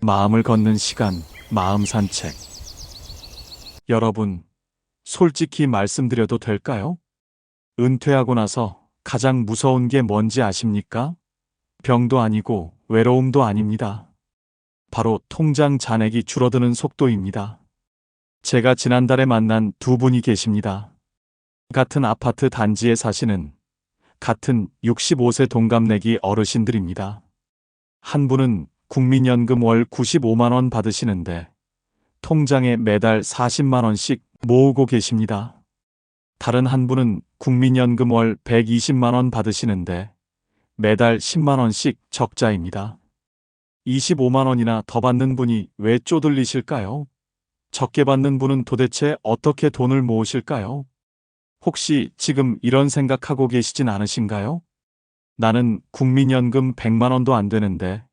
마음을 걷는 시간, 마음 산책. 여러분, 솔직히 말씀드려도 될까요? 은퇴하고 나서 가장 무서운 게 뭔지 아십니까? 병도 아니고 외로움도 아닙니다. 바로 통장 잔액이 줄어드는 속도입니다. 제가 지난달에 만난 두 분이 계십니다. 같은 아파트 단지에 사시는 같은 65세 동갑내기 어르신들입니다. 한 분은 국민연금 월 95만 원 받으시는데 통장에 매달 40만 원씩 모으고 계십니다. 다른 한 분은 국민연금 월 120만 원 받으시는데 매달 10만 원씩 적자입니다. 25만 원이나 더 받는 분이 왜 쪼들리실까요? 적게 받는 분은 도대체 어떻게 돈을 모으실까요? 혹시 지금 이런 생각하고 계시진 않으신가요? 나는 국민연금 100만 원도 안 되는데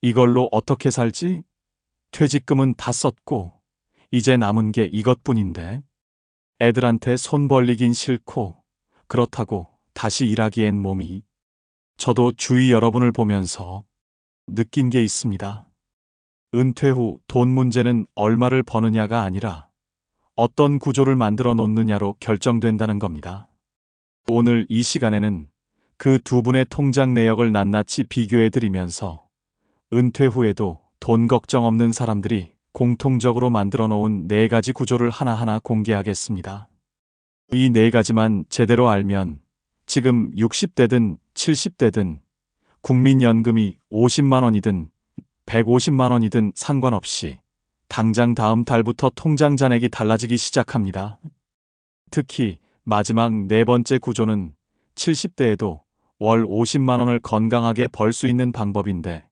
이걸로 어떻게 살지? 퇴직금은 다 썼고 이제 남은 게 이것뿐인데 애들한테 손 벌리긴 싫고 그렇다고 다시 일하기엔 몸이. 저도 주위 여러분을 보면서 느낀 게 있습니다. 은퇴 후 돈 문제는 얼마를 버느냐가 아니라 어떤 구조를 만들어 놓느냐로 결정된다는 겁니다. 오늘 이 시간에는 그 두 분의 통장 내역을 낱낱이 비교해 드리면서 은퇴 후에도 돈 걱정 없는 사람들이 공통적으로 만들어 놓은 네 가지 구조를 하나하나 공개하겠습니다. 이 네 가지만 제대로 알면 지금 60대든 70대든 국민연금이 50만 원이든 150만 원이든 상관없이 당장 다음 달부터 통장 잔액이 달라지기 시작합니다. 특히 마지막 네 번째 구조는 70대에도 월 50만 원을 건강하게 벌 수 있는 방법인데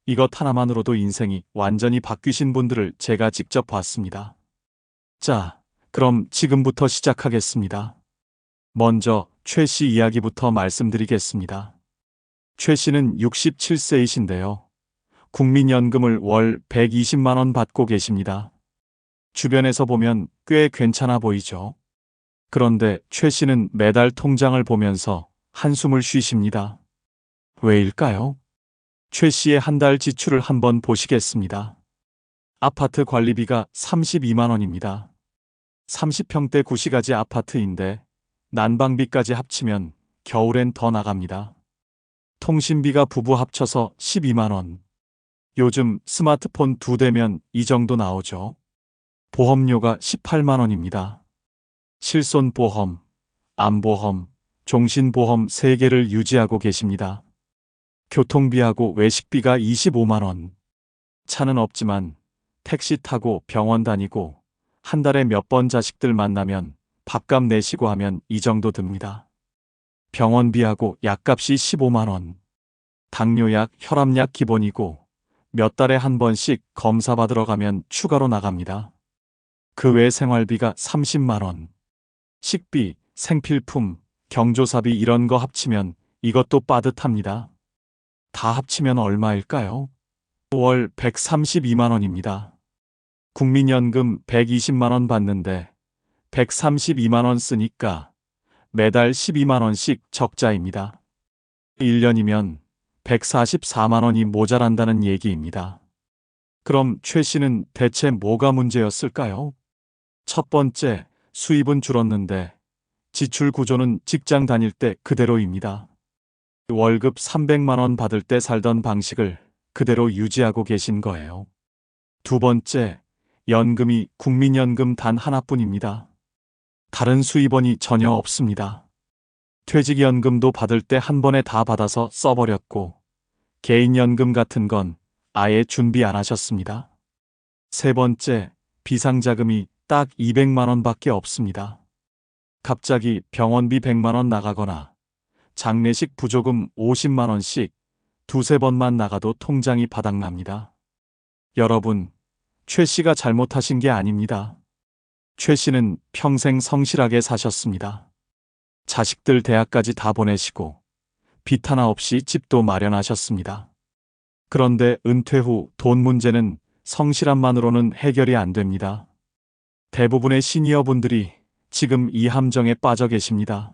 이것 하나만으로도 인생이 완전히 바뀌신 분들을 제가 직접 봤습니다. 자, 그럼 지금부터 시작하겠습니다. 먼저 최 씨 이야기부터 말씀드리겠습니다. 최 씨는 67세이신데요. 국민연금을 월 120만 원 받고 계십니다. 주변에서 보면 꽤 괜찮아 보이죠? 그런데 최 씨는 매달 통장을 보면서 한숨을 쉬십니다. 왜일까요? 최 씨의 한 달 지출을 한번 보시겠습니다. 아파트 관리비가 32만 원입니다. 30평대 구시가지 아파트인데 난방비까지 합치면 겨울엔 더 나갑니다. 통신비가 부부 합쳐서 12만 원. 요즘 스마트폰 2대면 이 정도 나오죠. 보험료가 18만 원입니다. 실손보험, 암보험, 종신보험 3개를 유지하고 계십니다. 교통비하고 외식비가 25만 원. 차는 없지만 택시 타고 병원 다니고 한 달에 몇 번 자식들 만나면 밥값 내시고 하면 이 정도 듭니다. 병원비하고 약값이 15만 원. 당뇨약, 혈압약 기본이고 몇 달에 한 번씩 검사 받으러 가면 추가로 나갑니다. 그 외 생활비가 30만 원. 식비, 생필품, 경조사비 이런 거 합치면 이것도 빠듯합니다. 다 합치면 얼마일까요? 월 132만 원입니다. 국민연금 120만 원 받는데 132만 원 쓰니까 매달 12만 원씩 적자입니다. 1년이면 144만 원이 모자란다는 얘기입니다. 그럼 최 씨는 대체 뭐가 문제였을까요? 첫 번째, 수입은 줄었는데 지출 구조는 직장 다닐 때 그대로입니다. 월급 300만 원 받을 때 살던 방식을 그대로 유지하고 계신 거예요. 두 번째, 연금이 국민연금 단 하나뿐입니다. 다른 수입원이 전혀 없습니다. 퇴직연금도 받을 때 한 번에 다 받아서 써버렸고 개인연금 같은 건 아예 준비 안 하셨습니다. 세 번째, 비상자금이 딱 200만 원밖에 없습니다. 갑자기 병원비 100만 원 나가거나 장례식 부조금 50만 원씩 두세 번만 나가도 통장이 바닥납니다. 여러분, 최 씨가 잘못하신 게 아닙니다. 최 씨는 평생 성실하게 사셨습니다. 자식들 대학까지 다 보내시고 빚 하나 없이 집도 마련하셨습니다. 그런데 은퇴 후 돈 문제는 성실함만으로는 해결이 안 됩니다. 대부분의 시니어분들이 지금 이 함정에 빠져 계십니다.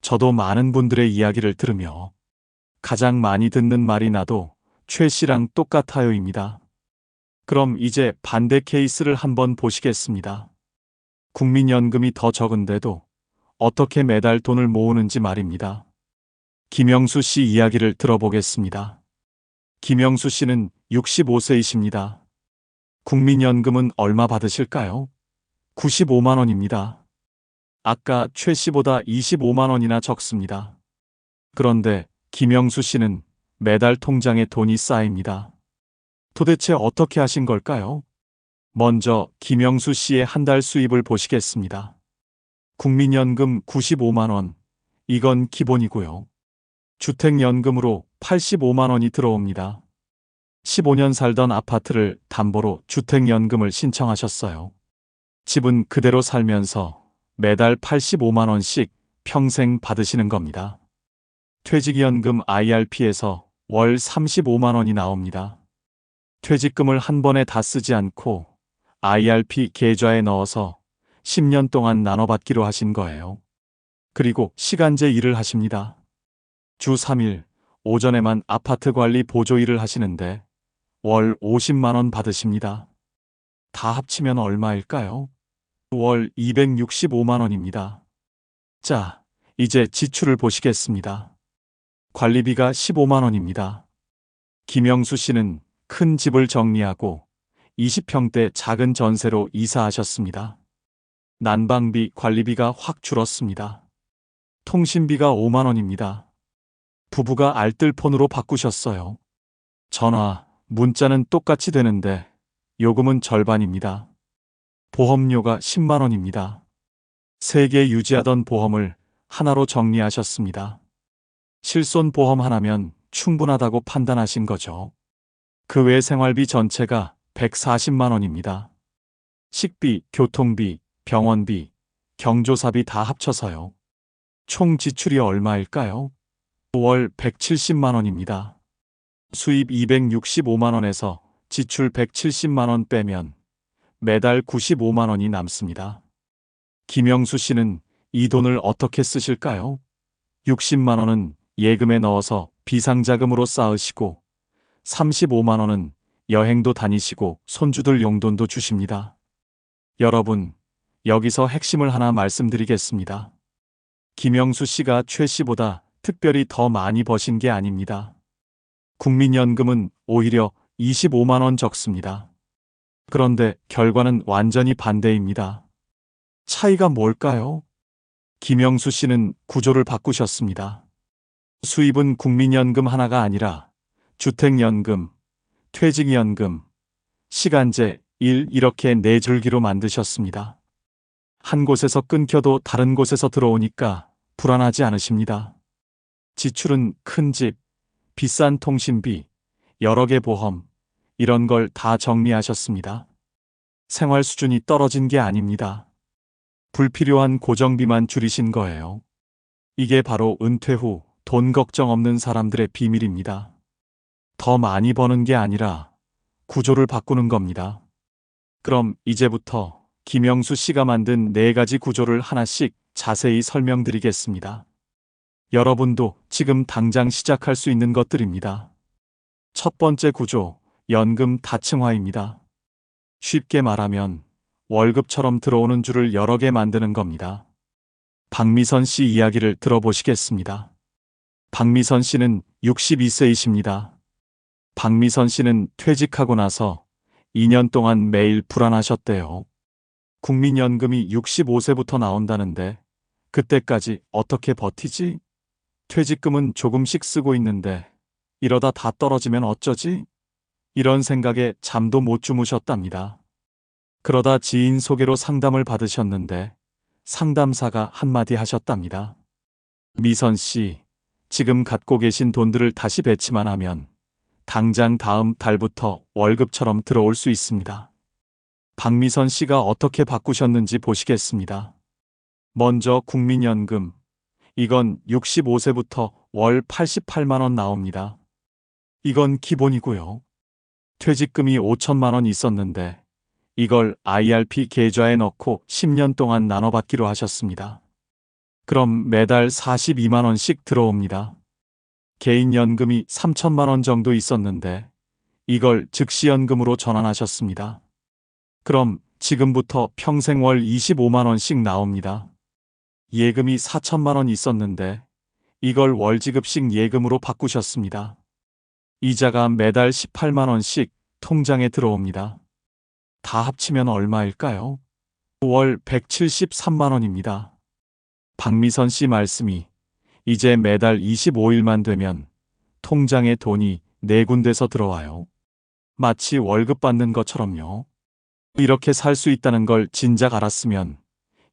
저도 많은 분들의 이야기를 들으며 가장 많이 듣는 말이 나도 최 씨랑 똑같아요입니다. 그럼 이제 반대 케이스를 한번 보시겠습니다. 국민연금이 더 적은데도 어떻게 매달 돈을 모으는지 말입니다. 김영수 씨 이야기를 들어보겠습니다. 김영수 씨는 65세이십니다. 국민연금은 얼마 받으실까요? 95만 원입니다. 아까 최 씨보다 25만 원이나 적습니다. 그런데 김영수 씨는 매달 통장에 돈이 쌓입니다. 도대체 어떻게 하신 걸까요? 먼저 김영수 씨의 한 달 수입을 보시겠습니다. 국민연금 95만 원, 이건 기본이고요. 주택연금으로 85만 원이 들어옵니다. 15년 살던 아파트를 담보로 주택연금을 신청하셨어요. 집은 그대로 살면서 매달 85만 원씩 평생 받으시는 겁니다. 퇴직연금 IRP에서 월 35만 원이 나옵니다. 퇴직금을 한 번에 다 쓰지 않고 IRP 계좌에 넣어서 10년 동안 나눠받기로 하신 거예요. 그리고 시간제 일을 하십니다. 주 3일 오전에만 아파트 관리 보조 일을 하시는데 월 50만 원 받으십니다. 다 합치면 얼마일까요? 월 265만 원입니다. 자, 이제 지출을 보시겠습니다. 관리비가 15만 원입니다. 김영수 씨는 큰 집을 정리하고 20평대 작은 전세로 이사하셨습니다. 난방비, 관리비가 확 줄었습니다. 통신비가 5만 원입니다. 부부가 알뜰폰으로 바꾸셨어요. 전화, 문자는 똑같이 되는데 요금은 절반입니다. 보험료가 10만 원입니다. 3개 유지하던 보험을 하나로 정리하셨습니다. 실손보험 하나면 충분하다고 판단하신 거죠. 그 외 생활비 전체가 140만 원입니다. 식비, 교통비, 병원비, 경조사비 다 합쳐서요. 총 지출이 얼마일까요? 월 170만 원입니다. 수입 265만 원에서 지출 170만 원 빼면 매달 95만 원이 남습니다. 김영수 씨는 이 돈을 어떻게 쓰실까요? 60만 원은 예금에 넣어서 비상자금으로 쌓으시고 35만 원은 여행도 다니시고 손주들 용돈도 주십니다. 여러분, 여기서 핵심을 하나 말씀드리겠습니다. 김영수 씨가 최 씨보다 특별히 더 많이 버신 게 아닙니다. 국민연금은 오히려 25만 원 적습니다. 그런데 결과는 완전히 반대입니다. 차이가 뭘까요? 김영수 씨는 구조를 바꾸셨습니다. 수입은 국민연금 하나가 아니라 주택연금, 퇴직연금, 시간제, 일 이렇게 4줄기로 만드셨습니다. 한 곳에서 끊겨도 다른 곳에서 들어오니까 불안하지 않으십니다. 지출은 큰 집, 비싼 통신비, 여러 개 보험, 이런 걸 다 정리하셨습니다. 생활 수준이 떨어진 게 아닙니다. 불필요한 고정비만 줄이신 거예요. 이게 바로 은퇴 후 돈 걱정 없는 사람들의 비밀입니다. 더 많이 버는 게 아니라 구조를 바꾸는 겁니다. 그럼 이제부터 김영수 씨가 만든 4가지 구조를 하나씩 자세히 설명드리겠습니다. 여러분도 지금 당장 시작할 수 있는 것들입니다. 첫 번째 구조, 연금 다층화입니다. 쉽게 말하면 월급처럼 들어오는 줄을 여러 개 만드는 겁니다. 박미선 씨 이야기를 들어보시겠습니다. 박미선 씨는 62세이십니다. 박미선 씨는 퇴직하고 나서 2년 동안 매일 불안하셨대요. 국민연금이 65세부터 나온다는데 그때까지 어떻게 버티지? 퇴직금은 조금씩 쓰고 있는데 이러다 다 떨어지면 어쩌지? 이런 생각에 잠도 못 주무셨답니다. 그러다 지인 소개로 상담을 받으셨는데 상담사가 한마디 하셨답니다. 미선 씨, 지금 갖고 계신 돈들을 다시 배치만 하면 당장 다음 달부터 월급처럼 들어올 수 있습니다. 박미선 씨가 어떻게 바꾸셨는지 보시겠습니다. 먼저 국민연금. 이건 65세부터 월 88만 원 나옵니다. 이건 기본이고요. 퇴직금이 5천만 원 있었는데 이걸 IRP 계좌에 넣고 10년 동안 나눠받기로 하셨습니다. 그럼 매달 42만 원씩 들어옵니다. 개인연금이 3천만 원 정도 있었는데 이걸 즉시연금으로 전환하셨습니다. 그럼 지금부터 평생 월 25만 원씩 나옵니다. 예금이 4천만 원 있었는데 이걸 월지급식 예금으로 바꾸셨습니다. 이자가 매달 18만 원씩 통장에 들어옵니다. 다 합치면 얼마일까요? 월 173만 원입니다. 박미선 씨 말씀이 이제 매달 25일만 되면 통장에 돈이 4군데서 들어와요. 마치 월급 받는 것처럼요. 이렇게 살 수 있다는 걸 진작 알았으면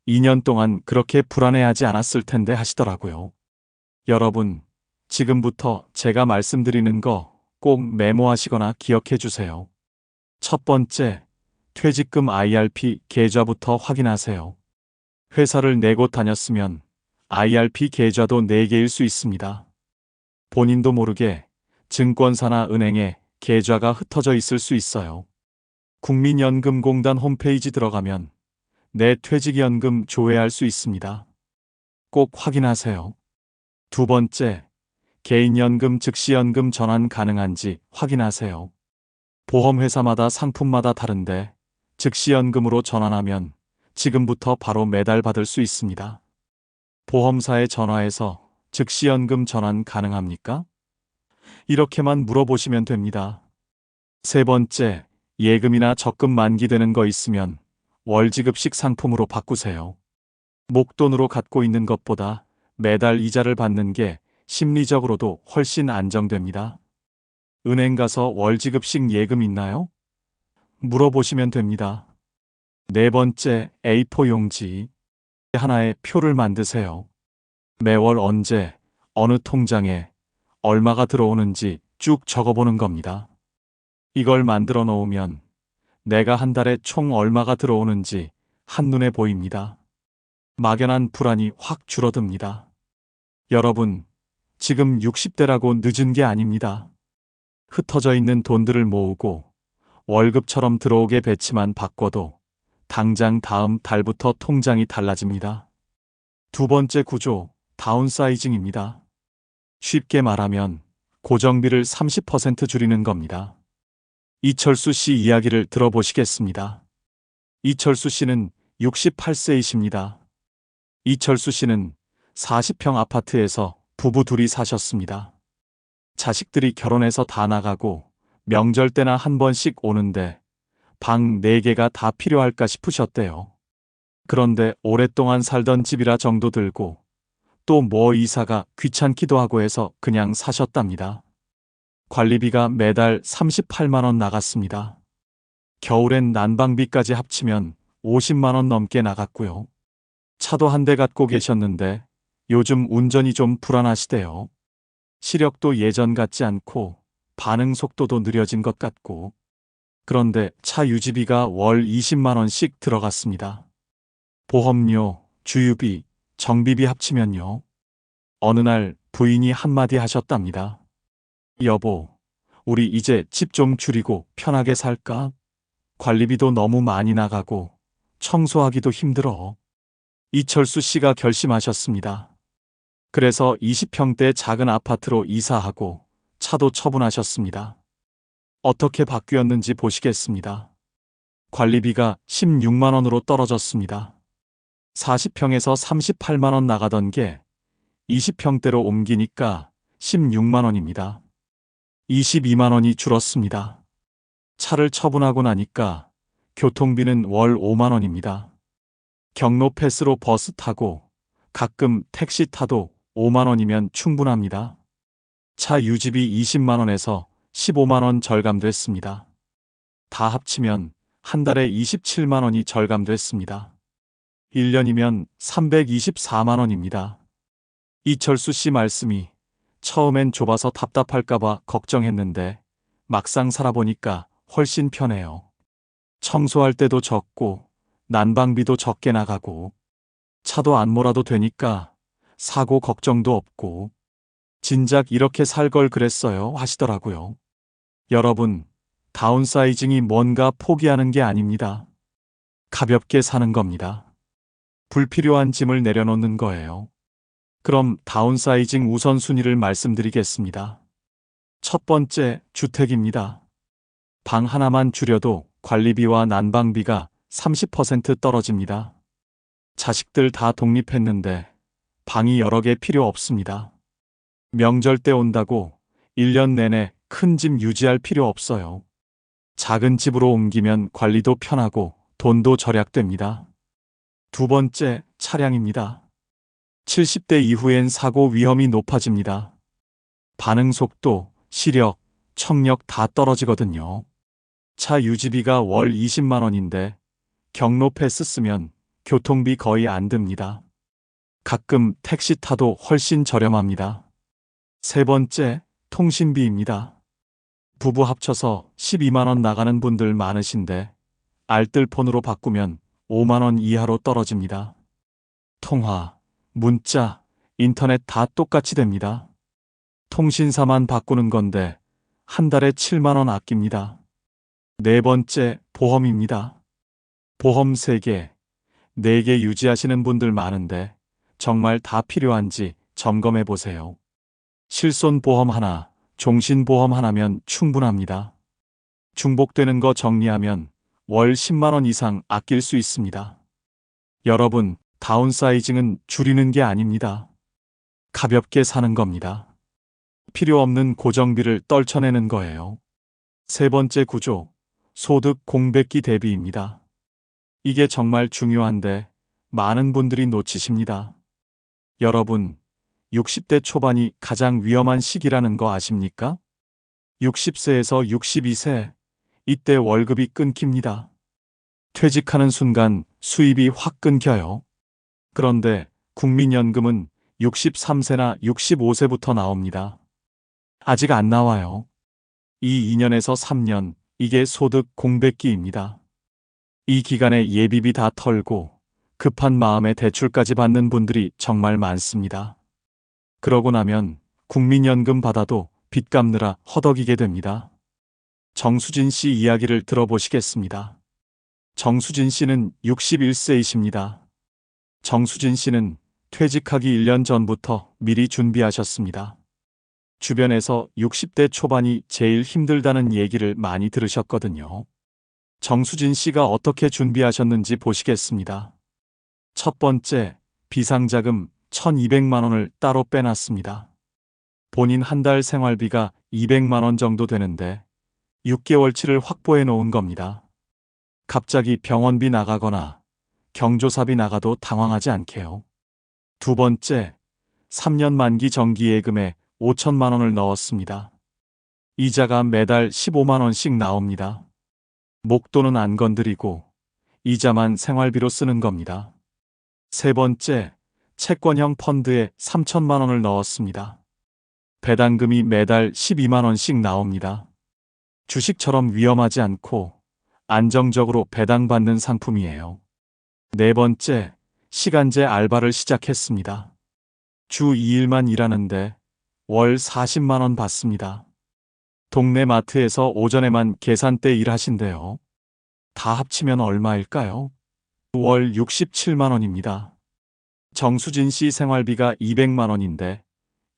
2년 동안 그렇게 불안해하지 않았을 텐데 하시더라고요. 여러분, 지금부터 제가 말씀드리는 거 꼭 메모하시거나 기억해 주세요. 첫 번째, 퇴직금 IRP 계좌부터 확인하세요. 회사를 4곳 다녔으면 IRP 계좌도 4개일 수 있습니다. 본인도 모르게 증권사나 은행에 계좌가 흩어져 있을 수 있어요. 국민연금공단 홈페이지 들어가면 내 퇴직연금 조회할 수 있습니다. 꼭 확인하세요. 두 번째, 개인연금 즉시연금 전환 가능한지 확인하세요. 보험회사마다 상품마다 다른데 즉시연금으로 전환하면 지금부터 바로 매달 받을 수 있습니다. 보험사에 전화해서 즉시연금 전환 가능합니까? 이렇게만 물어보시면 됩니다. 세 번째, 예금이나 적금 만기되는 거 있으면 월지급식 상품으로 바꾸세요. 목돈으로 갖고 있는 것보다 매달 이자를 받는 게 심리적으로도 훨씬 안정됩니다. 은행 가서 월지급식 예금 있나요? 물어보시면 됩니다. 네 번째, A4 용지 하나에 표를 만드세요. 매월 언제, 어느 통장에 얼마가 들어오는지 쭉 적어보는 겁니다. 이걸 만들어 놓으면 내가 한 달에 총 얼마가 들어오는지 한눈에 보입니다. 막연한 불안이 확 줄어듭니다. 여러분, 지금 60대라고 늦은 게 아닙니다. 흩어져 있는 돈들을 모으고 월급처럼 들어오게 배치만 바꿔도 당장 다음 달부터 통장이 달라집니다. 두 번째 구조, 다운사이징입니다. 쉽게 말하면 고정비를 30% 줄이는 겁니다. 이철수 씨 이야기를 들어보시겠습니다. 이철수 씨는 68세이십니다. 이철수 씨는 40평 아파트에서 부부 둘이 사셨습니다. 자식들이 결혼해서 다 나가고 명절 때나 한 번씩 오는데 방 4개가 다 필요할까 싶으셨대요. 그런데 오랫동안 살던 집이라 정도 들고 또 뭐 이사가 귀찮기도 하고 해서 그냥 사셨답니다. 관리비가 매달 38만 원 나갔습니다. 겨울엔 난방비까지 합치면 50만 원 넘게 나갔고요. 차도 한 대 갖고 계셨는데 요즘 운전이 좀 불안하시대요. 시력도 예전 같지 않고 반응 속도도 느려진 것 같고. 그런데 차 유지비가 월 20만 원씩 들어갔습니다. 보험료, 주유비, 정비비 합치면요. 어느 날 부인이 한마디 하셨답니다. 여보, 우리 이제 집 좀 줄이고 편하게 살까? 관리비도 너무 많이 나가고 청소하기도 힘들어. 이철수 씨가 결심하셨습니다. 그래서 20평대 작은 아파트로 이사하고 차도 처분하셨습니다. 어떻게 바뀌었는지 보시겠습니다. 관리비가 16만 원으로 떨어졌습니다. 40평에서 38만 원 나가던 게 20평대로 옮기니까 16만 원입니다. 22만 원이 줄었습니다. 차를 처분하고 나니까 교통비는 월 5만 원입니다. 경로 패스로 버스 타고 가끔 택시 타도 5만 원이면 충분합니다. 차 유지비 20만 원에서 15만 원 절감됐습니다. 다 합치면 한 달에 27만 원이 절감됐습니다. 1년이면 324만 원입니다. 이철수 씨 말씀이 처음엔 좁아서 답답할까봐 걱정했는데 막상 살아보니까 훨씬 편해요. 청소할 때도 적고 난방비도 적게 나가고 차도 안 몰아도 되니까 사고 걱정도 없고 진작 이렇게 살 걸 그랬어요 하시더라고요. 여러분, 다운사이징이 뭔가 포기하는 게 아닙니다. 가볍게 사는 겁니다. 불필요한 짐을 내려놓는 거예요. 그럼 다운사이징 우선순위를 말씀드리겠습니다. 첫 번째, 주택입니다. 방 하나만 줄여도 관리비와 난방비가 30% 떨어집니다. 자식들 다 독립했는데 방이 여러 개 필요 없습니다. 명절 때 온다고 1년 내내 큰 집 유지할 필요 없어요. 작은 집으로 옮기면 관리도 편하고 돈도 절약됩니다. 두 번째, 차량입니다. 70대 이후엔 사고 위험이 높아집니다. 반응 속도, 시력, 청력 다 떨어지거든요. 차 유지비가 월 20만 원인데 경로 패스 쓰면 교통비 거의 안 듭니다. 가끔 택시 타도 훨씬 저렴합니다. 세 번째, 통신비입니다. 부부 합쳐서 12만 원 나가는 분들 많으신데 알뜰폰으로 바꾸면 5만 원 이하로 떨어집니다. 통화, 문자, 인터넷 다 똑같이 됩니다. 통신사만 바꾸는 건데 한 달에 7만 원 아낍니다. 네 번째, 보험입니다. 보험 3개, 4개 유지하시는 분들 많은데 정말 다 필요한지 점검해 보세요. 실손보험 하나, 종신보험 하나면 충분합니다. 중복되는 거 정리하면 월 10만 원 이상 아낄 수 있습니다. 여러분, 다운사이징은 줄이는 게 아닙니다. 가볍게 사는 겁니다. 필요 없는 고정비를 떨쳐내는 거예요. 세 번째 구조, 소득 공백기 대비입니다. 이게 정말 중요한데 많은 분들이 놓치십니다. 여러분, 60대 초반이 가장 위험한 시기라는 거 아십니까? 60세에서 62세, 이때 월급이 끊깁니다. 퇴직하는 순간 수입이 확 끊겨요. 그런데 국민연금은 63세나 65세부터 나옵니다. 아직 안 나와요. 이 2년에서 3년, 이게 소득 공백기입니다. 이 기간에 예비비 다 털고 급한 마음에 대출까지 받는 분들이 정말 많습니다. 그러고 나면 국민연금 받아도 빚 갚느라 허덕이게 됩니다. 정수진 씨 이야기를 들어보시겠습니다. 정수진 씨는 61세이십니다. 정수진 씨는 퇴직하기 1년 전부터 미리 준비하셨습니다. 주변에서 60대 초반이 제일 힘들다는 얘기를 많이 들으셨거든요. 정수진 씨가 어떻게 준비하셨는지 보시겠습니다. 첫 번째, 비상자금 1,200만 원을 따로 빼놨습니다. 본인 한 달 생활비가 200만 원 정도 되는데 6개월치를 확보해 놓은 겁니다. 갑자기 병원비 나가거나 경조사비 나가도 당황하지 않게요. 두 번째, 3년 만기 정기예금에 5천만 원을 넣었습니다. 이자가 매달 15만 원씩 나옵니다. 목돈은 안 건드리고 이자만 생활비로 쓰는 겁니다. 세 번째, 채권형 펀드에 3천만 원을 넣었습니다. 배당금이 매달 12만 원씩 나옵니다. 주식처럼 위험하지 않고 안정적으로 배당받는 상품이에요. 네 번째, 시간제 알바를 시작했습니다. 주 2일만 일하는데 월 40만 원 받습니다. 동네 마트에서 오전에만 계산대 일하신대요. 다 합치면 얼마일까요? 월 67만 원입니다. 정수진 씨 생활비가 200만 원인데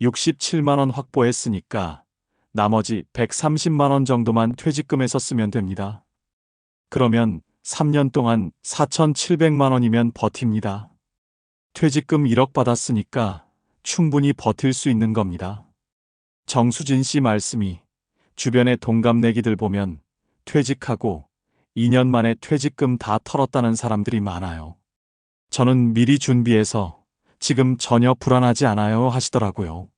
67만 원 확보했으니까 나머지 130만 원 정도만 퇴직금에서 쓰면 됩니다. 그러면 3년 동안 4,700만 원이면 버팁니다. 퇴직금 1억 받았으니까 충분히 버틸 수 있는 겁니다. 정수진 씨 말씀이 주변의 동갑내기들 보면 퇴직하고 2년 만에 퇴직금 다 털었다는 사람들이 많아요. 저는 미리 준비해서 지금 전혀 불안하지 않아요 하시더라고요.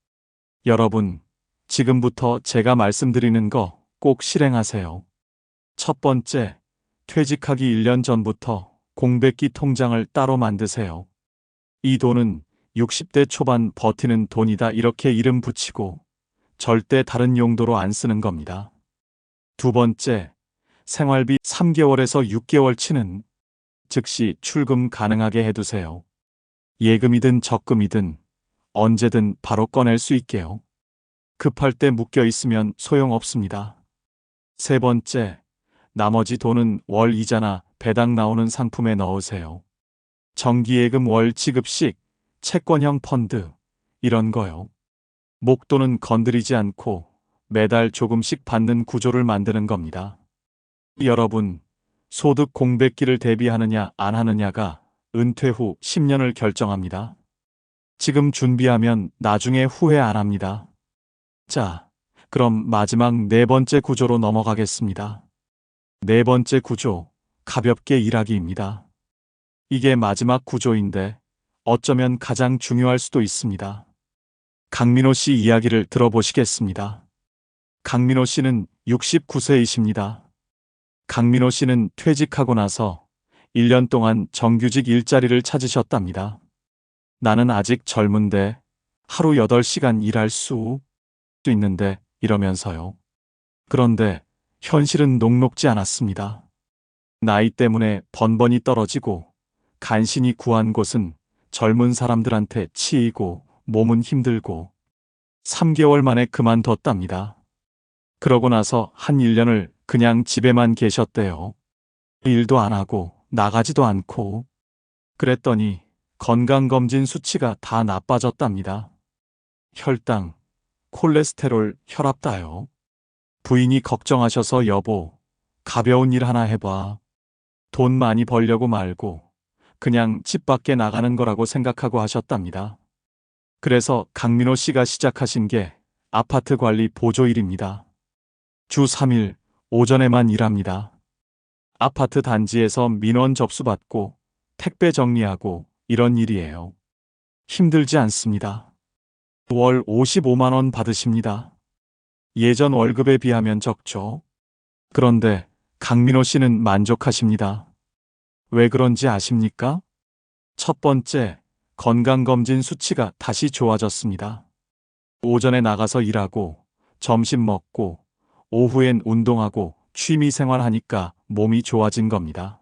여러분, 지금부터 제가 말씀드리는 거 꼭 실행하세요. 첫 번째, 퇴직하기 1년 전부터 공백기 통장을 따로 만드세요. 이 돈은 60대 초반 버티는 돈이다 이렇게 이름 붙이고 절대 다른 용도로 안 쓰는 겁니다. 두 번째, 생활비 3개월에서 6개월치는 즉시 출금 가능하게 해두세요. 예금이든 적금이든 언제든 바로 꺼낼 수 있게요. 급할 때 묶여 있으면 소용없습니다. 세 번째, 나머지 돈은 월 이자나 배당 나오는 상품에 넣으세요. 정기예금 월 지급식, 채권형 펀드, 이런 거요. 목돈은 건드리지 않고 매달 조금씩 받는 구조를 만드는 겁니다. 여러분, 소득 공백기를 대비하느냐 안 하느냐가 은퇴 후 10년을 결정합니다. 지금 준비하면 나중에 후회 안 합니다. 자, 그럼 마지막 네 번째 구조로 넘어가겠습니다. 네 번째 구조, 가볍게 일하기입니다. 이게 마지막 구조인데 어쩌면 가장 중요할 수도 있습니다. 강민호 씨 이야기를 들어보시겠습니다. 강민호 씨는 69세이십니다. 강민호 씨는 퇴직하고 나서 1년 동안 정규직 일자리를 찾으셨답니다. 나는 아직 젊은데 하루 8시간 일할 수 있는데 이러면서요. 그런데 현실은 녹록지 않았습니다. 나이 때문에 번번이 떨어지고 간신히 구한 곳은 젊은 사람들한테 치이고 몸은 힘들고 3개월 만에 그만뒀답니다. 그러고 나서 한 1년을 그냥 집에만 계셨대요. 일도 안 하고 나가지도 않고. 그랬더니 건강검진 수치가 다 나빠졌답니다. 혈당, 콜레스테롤, 혈압다요. 부인이 걱정하셔서 여보, 가벼운 일 하나 해봐. 돈 많이 벌려고 말고 그냥 집 밖에 나가는 거라고 생각하고 하셨답니다. 그래서 강민호 씨가 시작하신 게 아파트 관리 보조일입니다. 주 3일 오전에만 일합니다. 아파트 단지에서 민원 접수받고 택배 정리하고 이런 일이에요. 힘들지 않습니다. 월 55만 원 받으십니다. 예전 월급에 비하면 적죠. 그런데 강민호 씨는 만족하십니다. 왜 그런지 아십니까? 첫 번째, 건강검진 수치가 다시 좋아졌습니다. 오전에 나가서 일하고 점심 먹고 오후엔 운동하고 취미생활 하니까 몸이 좋아진 겁니다.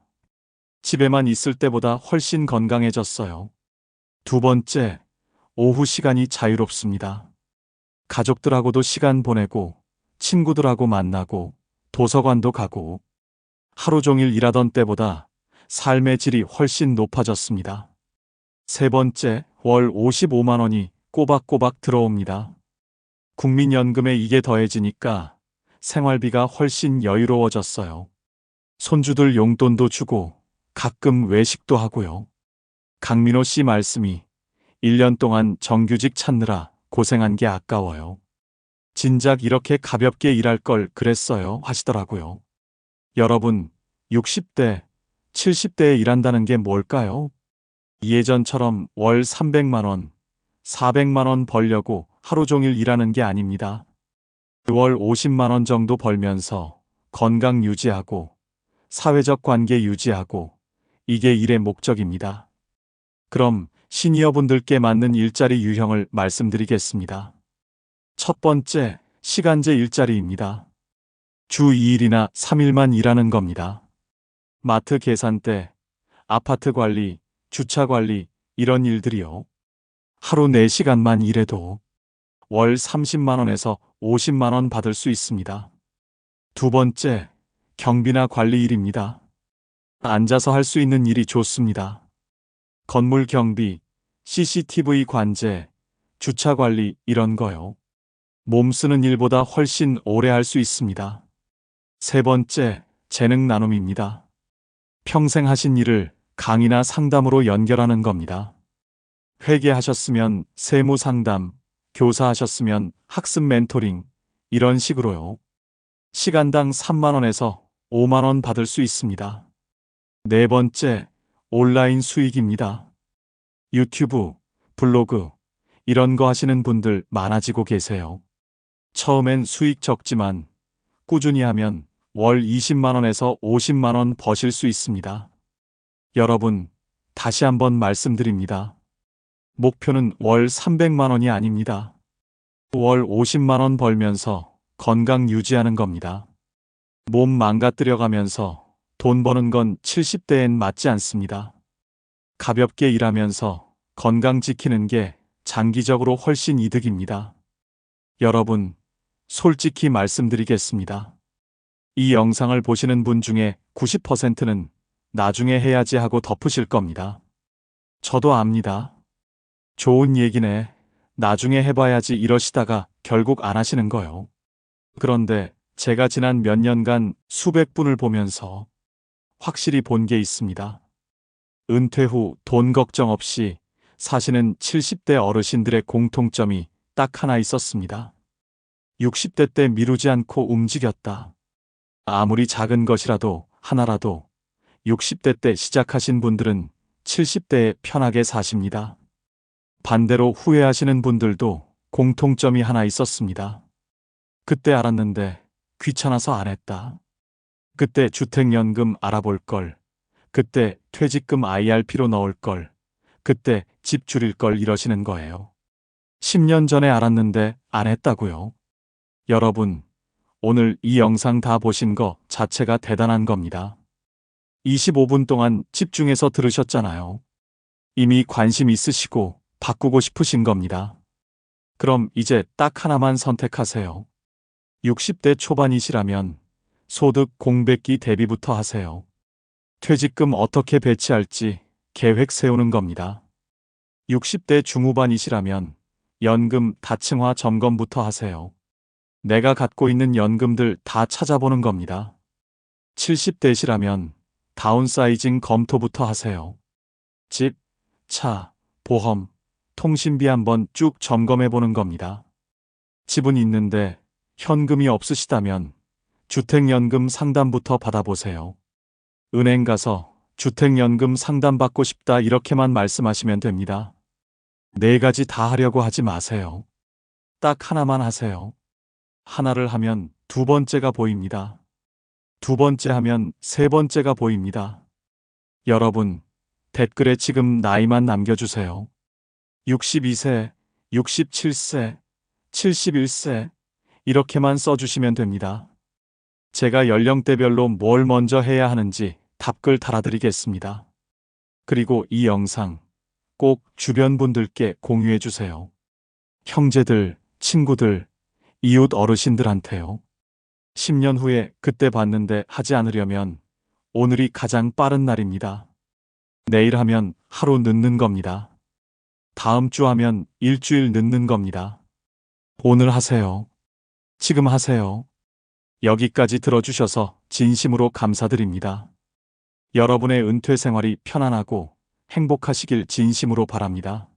집에만 있을 때보다 훨씬 건강해졌어요. 두 번째, 오후 시간이 자유롭습니다. 가족들하고도 시간 보내고 친구들하고 만나고 도서관도 가고 하루 종일 일하던 때보다 삶의 질이 훨씬 높아졌습니다. 세 번째, 월 55만 원이 꼬박꼬박 들어옵니다. 국민연금에 이게 더해지니까 생활비가 훨씬 여유로워졌어요. 손주들 용돈도 주고 가끔 외식도 하고요. 강민호 씨 말씀이 1년 동안 정규직 찾느라 고생한 게 아까워요. 진작 이렇게 가볍게 일할 걸 그랬어요 하시더라고요. 여러분, 60대, 70대에 일한다는 게 뭘까요? 예전처럼 월 300만 원, 400만 원 벌려고 하루 종일 일하는 게 아닙니다. 월 50만 원 정도 벌면서 건강 유지하고 사회적 관계 유지하고 이게 일의 목적입니다. 그럼 시니어분들께 맞는 일자리 유형을 말씀드리겠습니다. 첫 번째, 시간제 일자리입니다. 주 2일이나 3일만 일하는 겁니다. 마트 계산대, 아파트 관리, 주차 관리 이런 일들이요. 하루 4시간만 일해도 월 30만 원에서 50만 원 받을 수 있습니다. 두 번째, 경비나 관리 일입니다. 앉아서 할 수 있는 일이 좋습니다. 건물 경비, CCTV 관제, 주차 관리 이런 거요. 몸 쓰는 일보다 훨씬 오래 할 수 있습니다. 세 번째, 재능 나눔입니다. 평생 하신 일을 강의나 상담으로 연결하는 겁니다. 회계하셨으면 세무 상담, 교사하셨으면 학습 멘토링, 이런 식으로요. 시간당 3만 원에서 5만 원 받을 수 있습니다. 네 번째, 온라인 수익입니다. 유튜브, 블로그, 이런 거 하시는 분들 많아지고 계세요. 처음엔 수익 적지만 꾸준히 하면 월 20만 원에서 50만 원 버실 수 있습니다. 여러분, 다시 한번 말씀드립니다. 목표는 월 300만 원이 아닙니다. 월 50만 원 벌면서 건강 유지하는 겁니다. 몸 망가뜨려가면서 돈 버는 건 70대엔 맞지 않습니다. 가볍게 일하면서 건강 지키는 게 장기적으로 훨씬 이득입니다. 여러분, 솔직히 말씀드리겠습니다. 이 영상을 보시는 분 중에 90%는 나중에 해야지 하고 덮으실 겁니다. 저도 압니다. 좋은 얘기네. 나중에 해봐야지 이러시다가 결국 안 하시는 거요. 그런데 제가 지난 몇 년간 수백 분을 보면서 확실히 본 게 있습니다. 은퇴 후 돈 걱정 없이 사시는 70대 어르신들의 공통점이 딱 하나 있었습니다. 60대 때 미루지 않고 움직였다. 아무리 작은 것이라도 하나라도 60대 때 시작하신 분들은 70대에 편하게 사십니다. 반대로 후회하시는 분들도 공통점이 하나 있었습니다. 그때 알았는데 귀찮아서 안 했다. 그때 주택연금 알아볼 걸. 그때 퇴직금 IRP로 넣을 걸. 그때 집 줄일 걸 이러시는 거예요. 10년 전에 알았는데 안 했다고요. 여러분, 오늘 이 영상 다 보신 거 자체가 대단한 겁니다. 25분 동안 집중해서 들으셨잖아요. 이미 관심 있으시고 바꾸고 싶으신 겁니다. 그럼 이제 딱 하나만 선택하세요. 60대 초반이시라면 소득 공백기 대비부터 하세요. 퇴직금 어떻게 배치할지 계획 세우는 겁니다. 60대 중후반이시라면 연금 다층화 점검부터 하세요. 내가 갖고 있는 연금들 다 찾아보는 겁니다. 70대시라면 다운사이징 검토부터 하세요. 집, 차, 보험, 통신비 한번 쭉 점검해 보는 겁니다. 집은 있는데 현금이 없으시다면 주택연금 상담부터 받아보세요. 은행 가서 주택연금 상담받고 싶다 이렇게만 말씀하시면 됩니다. 네 가지 다 하려고 하지 마세요. 딱 하나만 하세요. 하나를 하면 두 번째가 보입니다. 두 번째 하면 세 번째가 보입니다. 여러분, 댓글에 지금 나이만 남겨주세요. 62세, 67세, 71세 이렇게만 써주시면 됩니다. 제가 연령대별로 뭘 먼저 해야 하는지 답글 달아드리겠습니다. 그리고 이 영상 꼭 주변 분들께 공유해 주세요. 형제들, 친구들, 이웃 어르신들한테요. 10년 후에 그때 봤는데 하지 않으려면 오늘이 가장 빠른 날입니다. 내일 하면 하루 늦는 겁니다. 다음 주 하면 일주일 늦는 겁니다. 오늘 하세요. 지금 하세요. 여기까지 들어주셔서 진심으로 감사드립니다. 여러분의 은퇴 생활이 편안하고 행복하시길 진심으로 바랍니다.